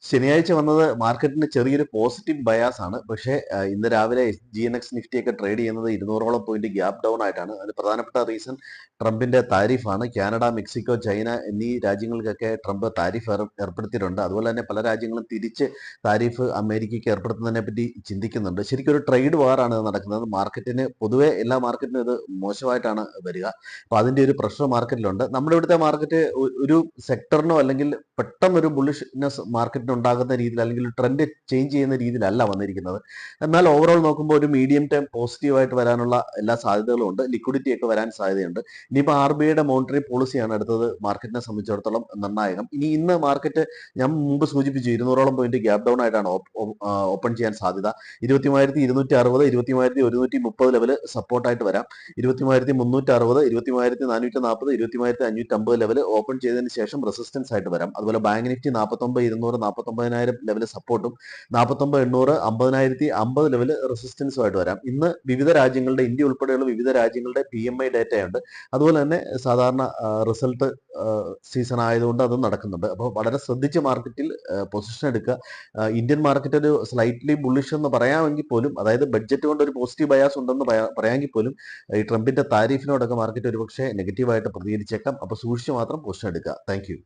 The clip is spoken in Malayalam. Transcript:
ശനിയാഴ്ച വന്നത് മാർക്കറ്റിന് ചെറിയൊരു പോസിറ്റീവ് ബയാസ് ആണ്. പക്ഷേ ഇന്ന് രാവിലെ SGNX നിഫ്റ്റി ഒക്കെ ട്രേഡ് ചെയ്യുന്നത് 200ഓളം പോയിന്റ് ഗ്യാപ് ഡൗൺ ആയിട്ടാണ്. അതിന് പ്രധാനപ്പെട്ട റീസൺ ട്രംപിന്റെ താരിഫാണ്. കാനഡ, മെക്സിക്കോ, ചൈന എന്നീ രാജ്യങ്ങൾക്കൊക്കെ ട്രംപ് താരിഫ് ഏർപ്പെടുത്തിയിട്ടുണ്ട്. അതുപോലെ തന്നെ പല രാജ്യങ്ങളും തിരിച്ച് താരിഫ് അമേരിക്കയ്ക്ക് ഏർപ്പെടുത്തുന്നതിനെ പറ്റി ചിന്തിക്കുന്നുണ്ട്. ശരിക്കും ഒരു ട്രേഡ് വാറാണ് ഇത് നടക്കുന്നത്. മാർക്കറ്റിന് പൊതുവെ എല്ലാ മാർക്കറ്റിനും ഇത് മോശമായിട്ടാണ് വരിക. അപ്പോൾ അതിന്റെ ഒരു പ്രഷർ മാർക്കറ്റിലുണ്ട്. നമ്മുടെ ഇവിടുത്തെ മാർക്കറ്റ് ഒരു സെക്ടറിനോ അല്ലെങ്കിൽ പെട്ടെന്നൊരു ബുള്ളിഷ്നെസ് മാർക്കറ്റിന് ഉണ്ടാകുന്ന രീതിയിൽ അല്ലെങ്കിൽ ട്രെൻഡ് ചേഞ്ച് ചെയ്യുന്ന രീതിയിലല്ല വന്നിരിക്കുന്നത്. എന്നാൽ ഓവറോൾ നോക്കുമ്പോൾ ഒരു മീഡിയം ടൈം പോസിറ്റീവായിട്ട് വരാനുള്ള എല്ലാ സാധ്യതകളും ഉണ്ട്. ലിക്വിഡിറ്റി ഒക്കെ വരാൻ സാധ്യതയുണ്ട്. ഇനിയിപ്പോൾ RBIയുടെ മോണിറ്ററി പോളിസിയാണ് അടുത്തത് മാർക്കറ്റിനെ സംബന്ധിച്ചിടത്തോളം നിർണായകം. ഇന്ന് മാർക്കറ്റ് ഞാൻ മുമ്പ് സൂചിപ്പിച്ചു 200ഓളം പോയിന്റ് ഗ്യാപ് ഡൗൺ ആയിട്ടാണ് ഓപ്പൺ ചെയ്യാൻ സാധ്യത. 23,260, 23,130 ലെവല് സപ്പോർട്ടായിട്ട് വരാം. 23,360, 23,440, 23,550 ലെവൽ ഓപ്പൺ ചെയ്തതിന് ശേഷം റെസിസ്റ്റൻസ് ആയിട്ട് വരാം. അതുപോലെ ബാങ്ക് നിഫ്റ്റി 49,200, 49,000 ലെവൽ സപ്പോർട്ടും 49,800, 50,050 ലെവൽ റെസിസ്റ്റൻസും ആയിട്ട് വരാം. ഇന്ന് വിവിധ രാജ്യങ്ങളുടെ, ഇന്ത്യ ഉൾപ്പെടെയുള്ള വിവിധ രാജ്യങ്ങളുടെ PMI ഡേറ്റയുണ്ട്. അതുപോലെ തന്നെ സാധാരണ റിസൾട്ട് സീസൺ ആയതുകൊണ്ട് അതും നടക്കുന്നുണ്ട്. അപ്പോൾ വളരെ ശ്രദ്ധിച്ച് മാർക്കറ്റിൽ പൊസിഷൻ എടുക്കുക. ഇന്ത്യൻ മാർക്കറ്റ് ഒരു സ്ലൈറ്റ്ലി ബുള്ളിഷ് എന്ന് പറയാമെങ്കിൽ പോലും, അതായത് ബഡ്ജറ്റ് കൊണ്ട് ഒരു പോസിറ്റീവ് ബയാസ് ഉണ്ടെന്ന് പറയാമെങ്കിൽ പോലും ഈ ട്രംപിന്റെ താരിഫിനോടൊക്കെ മാർക്കറ്റ് ഒരുപക്ഷെ നെഗറ്റീവായിട്ട് പ്രതികരിച്ചേക്കാം. അപ്പോൾ സൂക്ഷിച്ച് മാത്രം പൊസിഷൻ എടുക്കുക. Thank you.